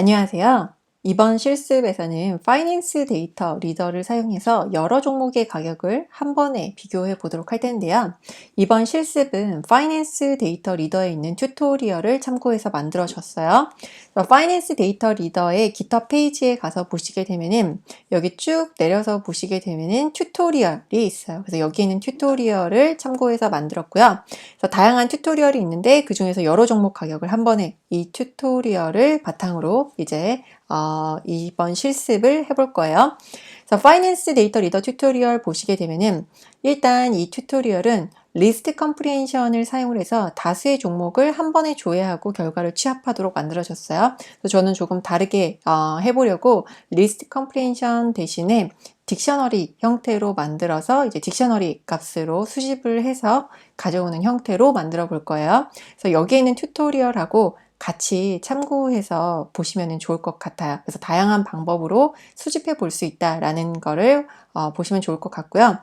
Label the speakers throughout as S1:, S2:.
S1: 안녕하세요. 이번 실습에서는 파이낸스 데이터 리더를 사용해서 여러 종목의 가격을 한 번에 비교해 보도록 할 텐데요. 이번 실습은 파이낸스 데이터 리더에 있는 튜토리얼을 참고해서 만들어졌어요. 파이낸스 데이터 리더의 GitHub 페이지에 가서 보시게 되면은 여기 쭉 내려서 보시게 되면은 튜토리얼이 있어요. 그래서 여기 있는 튜토리얼을 참고해서 만들었고요. 그래서 다양한 튜토리얼이 있는데 그 중에서 여러 종목 가격을 한 번에 이 튜토리얼을 바탕으로 이제 이번 실습을 해볼 거예요. 그래서 파이낸스 데이터 리더 튜토리얼 보시게 되면은 일단 이 튜토리얼은 리스트 컴프리헨션을 사용을 해서 다수의 종목을 한 번에 조회하고 결과를 취합하도록 만들어졌어요. 그래서 저는 조금 다르게 해보려고 리스트 컴프리헨션 대신에 딕셔너리 형태로 만들어서 이제 딕셔너리 값으로 수집을 해서 가져오는 형태로 만들어 볼 거예요. 그래서 여기에 있는 튜토리얼하고 같이 참고해서 보시면 좋을 것 같아요. 그래서 다양한 방법으로 수집해 볼 수 있다라는 거를 보시면 좋을 것 같고요.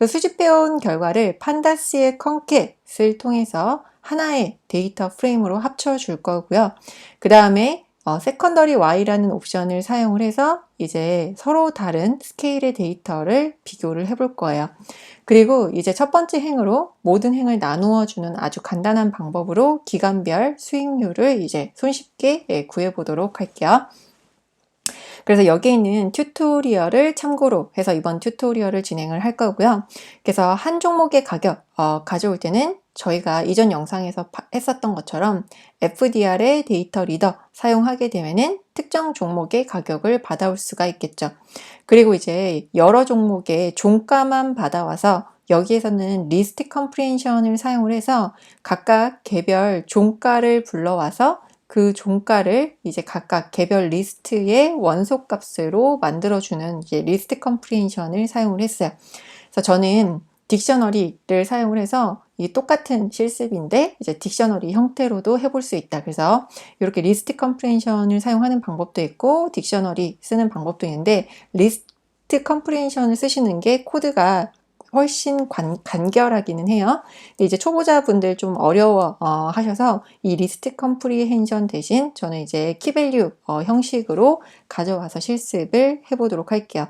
S1: 수집해 온 결과를 판다스의 컨캣을 통해서 하나의 데이터 프레임으로 합쳐 줄 거고요. 그 다음에 세컨더리 Y라는 옵션을 사용을 해서 이제 서로 다른 스케일의 데이터를 비교를 해볼 거예요. 그리고 이제 첫 번째 행으로 모든 행을 나누어 주는 아주 간단한 방법으로 기간별 수익률을 이제 손쉽게 구해 보도록 할게요. 그래서 여기에 있는 튜토리얼을 참고로 해서 이번 튜토리얼을 진행을 할 거고요. 그래서 한 종목의 가격 가져올 때는 저희가 이전 영상에서 했었던 것처럼 FDR의 데이터 리더 사용하게 되면은 특정 종목의 가격을 받아올 수가 있겠죠. 그리고 이제 여러 종목의 종가만 받아와서 여기에서는 리스트 컴프리헨션을 사용을 해서 각각 개별 종가를 불러와서 그 종가를 이제 각각 개별 리스트의 원소값으로 만들어주는 이제 리스트 컴프리헨션을 사용을 했어요. 그래서 저는 딕셔너리를 사용을 해서 이 똑같은 실습인데 이제 딕셔너리 형태로도 해볼 수 있다. 그래서 이렇게 리스트 컴프리헨션을 사용하는 방법도 있고 딕셔너리 쓰는 방법도 있는데 리스트 컴프리헨션을 쓰시는 게 코드가 훨씬 간결하기는 해요. 근데 이제 초보자분들 좀 어려워 하셔서 이 리스트 컴프리헨션 대신 저는 이제 키밸류 형식으로 가져와서 실습을 해보도록 할게요.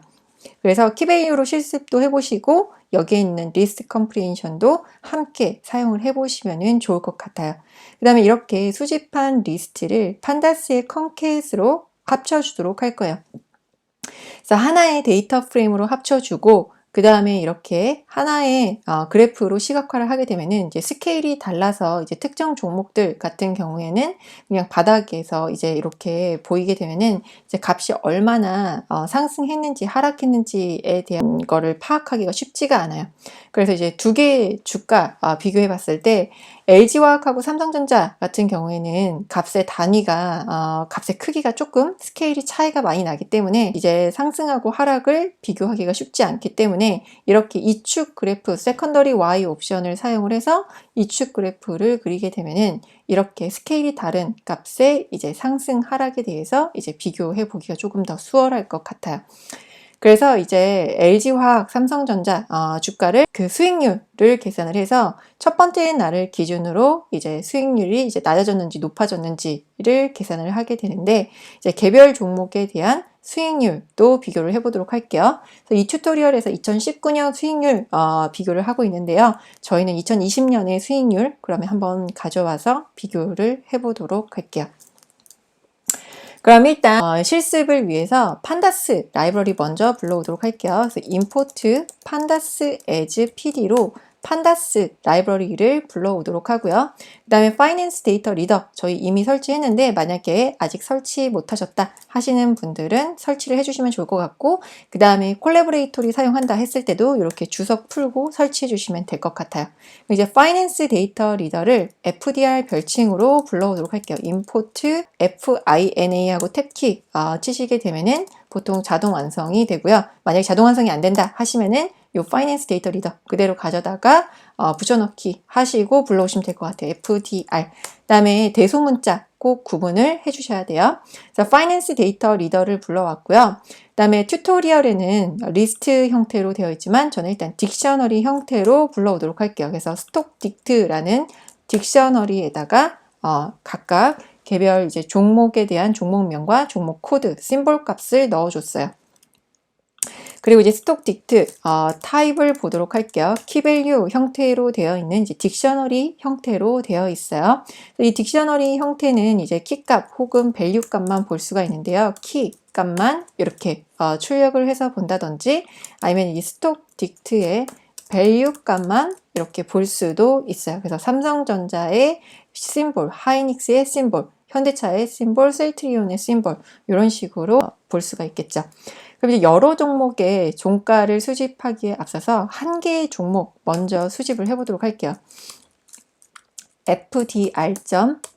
S1: 그래서 키밸류로 실습도 해보시고 여기에 있는 리스트 컴프리헨션도 함께 사용을 해보시면 좋을 것 같아요. 그 다음에 이렇게 수집한 리스트를 판다스의 컨캣으로 합쳐주도록 할 거예요. 그래서 하나의 데이터 프레임으로 합쳐주고 그 다음에 이렇게 하나의 그래프로 시각화를 하게 되면은 이제 스케일이 달라서 이제 특정 종목들 같은 경우에는 그냥 바닥에서 이제 이렇게 보이게 되면은 이제 값이 얼마나 상승했는지 하락했는지에 대한 거를 파악하기가 쉽지가 않아요. 그래서 이제 두 개의 주가 비교해 봤을 때 LG화학하고 삼성전자 같은 경우에는 값의 단위가 값의 크기가 조금 스케일이 차이가 많이 나기 때문에 이제 상승하고 하락을 비교하기가 쉽지 않기 때문에 이렇게 이축 그래프 세컨더리 Y 옵션을 사용을 해서 이축 그래프를 그리게 되면은 이렇게 스케일이 다른 값의 이제 상승 하락에 대해서 이제 비교해 보기가 조금 더 수월할 것 같아요. 그래서 이제 LG화학, 삼성전자 주가를 그 수익률을 계산을 해서 첫 번째 날을 기준으로 이제 수익률이 이제 낮아졌는지 높아졌는지를 계산을 하게 되는데 이제 개별 종목에 대한 수익률도 비교를 해보도록 할게요. 그래서 이 튜토리얼에서 2019년 수익률 비교를 하고 있는데요. 저희는 2020년의 수익률 그러면 한번 가져와서 비교를 해보도록 할게요. 그럼 일단 실습을 위해서 판다스 라이브러리 먼저 불러오도록 할게요. 그래서 import pandas as pd로 판다스 라이브러리를 불러오도록 하고요. 그 다음에 파이낸스 데이터 리더 저희 이미 설치했는데 만약에 아직 설치 못하셨다 하시는 분들은 설치를 해주시면 좋을 것 같고 그 다음에 콜라보레이토리 사용한다 했을 때도 이렇게 주석 풀고 설치해 주시면 될 것 같아요. 이제 파이낸스 데이터 리더를 FDR 별칭으로 불러오도록 할게요. import FINA하고 탭키 치시게 되면은 보통 자동 완성이 되고요. 만약에 자동 완성이 안 된다 하시면은 요 파이낸스 데이터 리더 그대로 가져다가 붙여넣기 하시고 불러오시면 될 것 같아요. FDR. 그 다음에 대소문자 꼭 구분을 해주셔야 돼요. 그래서 파이낸스 데이터 리더를 불러왔고요. 그 다음에 튜토리얼에는 리스트 형태로 되어 있지만 저는 일단 딕셔너리 형태로 불러오도록 할게요. 그래서 스톡딕트라는 딕셔너리에다가 각각 개별 이제 종목에 대한 종목명과 종목 코드, 심볼 값을 넣어줬어요. 그리고 이제 스톡 딕트 타입을 보도록 할게요. 키밸류 형태로 되어 있는 이제 딕셔너리 형태로 되어 있어요. 이 딕셔너리 형태는 이제 키값 혹은 밸류 값만 볼 수가 있는데요. 키 값만 이렇게 출력을 해서 본다든지 아니면 이 스톡 딕트의 밸류 값만 이렇게 볼 수도 있어요. 그래서 삼성전자의 심볼, 하이닉스의 심볼, 현대차의 심볼, 셀트리온의 심볼 이런 식으로 볼 수가 있겠죠. 그럼 이제 여러 종목의 종가를 수집하기에 앞서서 한 개의 종목 먼저 수집을 해보도록 할게요. FDR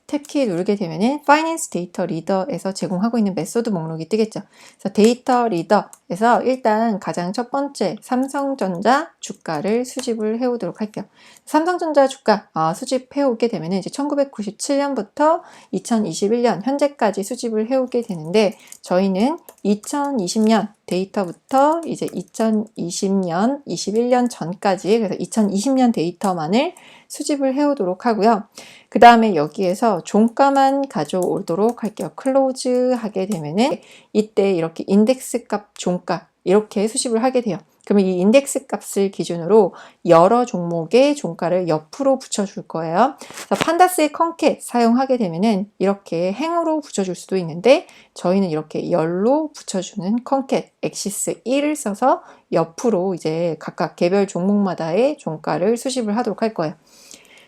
S1: 탭키 누르게 되면은 파이낸스 데이터 리더에서 제공하고 있는 메소드 목록이 뜨겠죠. 그래서 데이터 리더에서 일단 가장 첫 번째 삼성전자 주가를 수집을 해오도록 할게요. 삼성전자 주가 수집해오게 되면은 이제 1997년부터 2021년 현재까지 수집을 해오게 되는데 저희는 2020년 데이터부터 이제 2020년, 21년 전까지 그래서 2020년 데이터만을 수집을 해오도록 하고요. 그 다음에 여기에서 종가만 가져오도록 할게요. 클로즈 하게 되면은 이때 이렇게 인덱스 값 종가 이렇게 수집을 하게 돼요. 그러면 이 인덱스 값을 기준으로 여러 종목의 종가를 옆으로 붙여줄 거예요. 그래서 판다스의 컨캣 사용하게 되면은 이렇게 행으로 붙여줄 수도 있는데 저희는 이렇게 열로 붙여주는 컨캣 엑시스 1을 써서 옆으로 이제 각각 개별 종목마다의 종가를 수집을 하도록 할 거예요.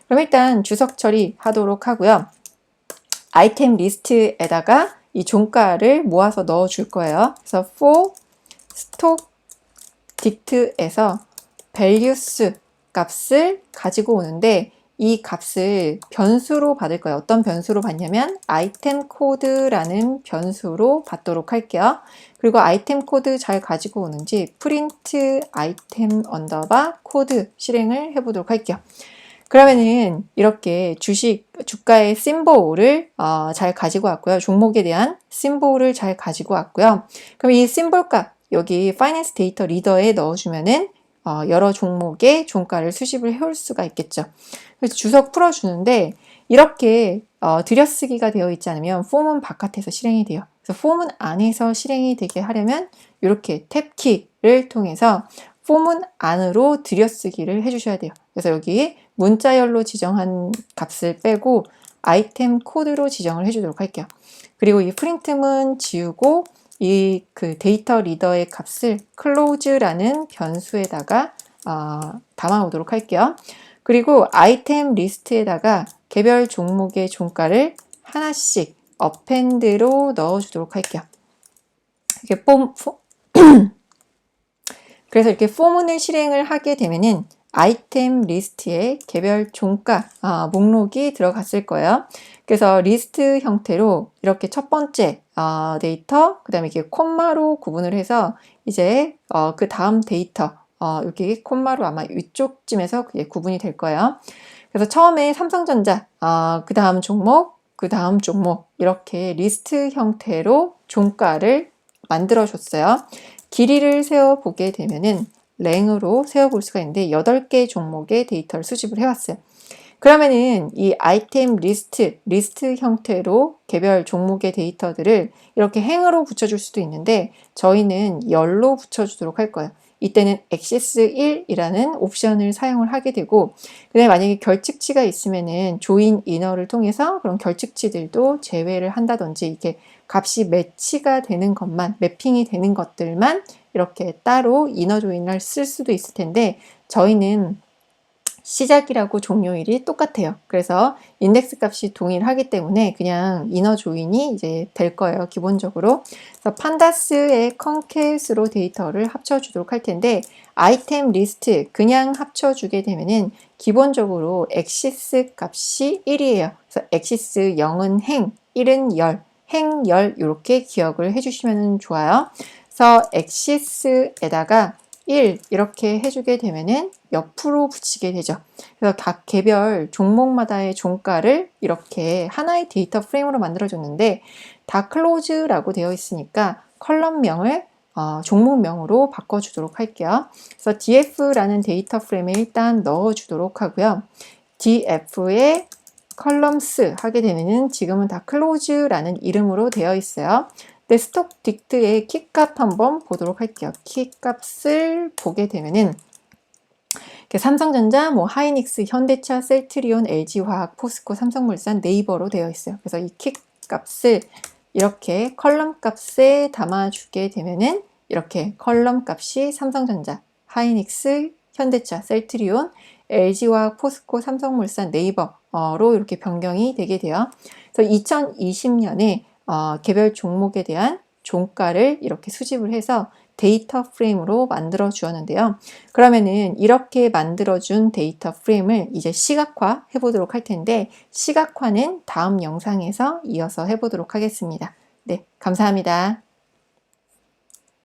S1: 그럼 일단 주석 처리하도록 하고요. 아이템 리스트에다가 이 종가를 모아서 넣어 줄 거예요. 그래서 for 스톡 딕트에서 values 값을 가지고 오는데 이 값을 변수로 받을 거예요. 어떤 변수로 받냐면 아이템 코드라는 변수로 받도록 할게요. 그리고 아이템 코드 잘 가지고 오는지 프린트 아이템 언더바 코드 실행을 해보도록 할게요. 그러면은 이렇게 주가의 심볼을 잘 가지고 왔고요. 종목에 대한 심볼을 잘 가지고 왔고요. 그럼 이 심볼 값 여기 파이낸스 데이터 리더에 넣어주면은 여러 종목의 종가를 수집을 해올 수가 있겠죠. 그래서 주석 풀어주는데 이렇게 들여쓰기가 되어 있지 않으면 폼은 바깥에서 실행이 돼요. 그래서 폼은 안에서 실행이 되게 하려면 이렇게 탭키를 통해서 폼은 안으로 들여쓰기를 해주셔야 돼요. 그래서 여기 문자열로 지정한 값을 빼고 아이템 코드로 지정을 해주도록 할게요. 그리고 이 프린트문 지우고 이 데이터 리더의 값을 close라는 변수에다가 담아오도록 할게요. 그리고 아이템 리스트에다가 개별 종목의 종가를 하나씩 append로 넣어주도록 할게요. 이렇게 그래서 이렇게 포문을 실행을 하게 되면은 아이템 리스트에 개별 종가 목록이 들어갔을 거예요. 그래서 리스트 형태로 이렇게 첫 번째 데이터, 그 다음에 이렇게 콤마로 구분을 해서 이제 그 다음 데이터, 여기 콤마로 아마 위쪽쯤에서 그게 구분이 될 거예요. 그래서 처음에 삼성전자, 그 다음 종목, 그 다음 종목 이렇게 리스트 형태로 종가를 만들어 줬어요. 길이를 세어보게 되면은 랭으로 세어볼 수가 있는데 8개 종목의 데이터를 수집을 해왔어요. 그러면은 이 아이템 리스트 형태로 개별 종목의 데이터들을 이렇게 행으로 붙여줄 수도 있는데 저희는 열로 붙여주도록 할 거예요. 이때는 axis 1이라는 옵션을 사용을 하게 되고 그다음에 만약에 결측치가 있으면은 조인 이너를 통해서 그런 결측치들도 제외를 한다든지 이렇게 값이 매치가 되는 것만 매핑이 되는 것들만 이렇게 따로 이너 조인을 쓸 수도 있을 텐데 저희는 시작이라고 종료일이 똑같아요. 그래서 인덱스 값이 동일하기 때문에 그냥 이너 조인이 이제 될 거예요. 기본적으로. 그래서 판다스의 컨캣으로 데이터를 합쳐주도록 할 텐데 아이템 리스트 그냥 합쳐주게 되면은 기본적으로 엑시스 값이 1이에요. 그래서 엑시스 0은 행, 1은 열, 행, 열 이렇게 기억을 해주시면 좋아요. 그래서 엑시스에다가 1 이렇게 해주게 되면은 옆으로 붙이게 되죠. 그래서 각 개별 종목마다의 종가를 이렇게 하나의 데이터 프레임으로 만들어줬는데 다 클로즈라고 되어 있으니까 컬럼명을 종목명으로 바꿔주도록 할게요. 그래서 df라는 데이터 프레임에 일단 넣어주도록 하고요. df에 컬럼스 하게 되면은 지금은 다 클로즈라는 이름으로 되어 있어요. 네, 스톡 딕트의 키값 한번 보도록 할게요. 키값을 보게 되면은 삼성전자, 뭐 하이닉스, 현대차, 셀트리온, LG화학, 포스코, 삼성물산, 네이버로 되어 있어요. 그래서 이 킥값을 이렇게 컬럼 값에 담아주게 되면은 이렇게 컬럼 값이 삼성전자, 하이닉스, 현대차, 셀트리온, LG화학, 포스코, 삼성물산, 네이버로 이렇게 변경이 되게 돼요. 그래서 2020년에 개별 종목에 대한 종가를 이렇게 수집을 해서 데이터 프레임으로 만들어 주었는데요. 그러면은 이렇게 만들어준 데이터 프레임을 이제 시각화 해보도록 할 텐데, 시각화는 다음 영상에서 이어서 해보도록 하겠습니다. 네, 감사합니다.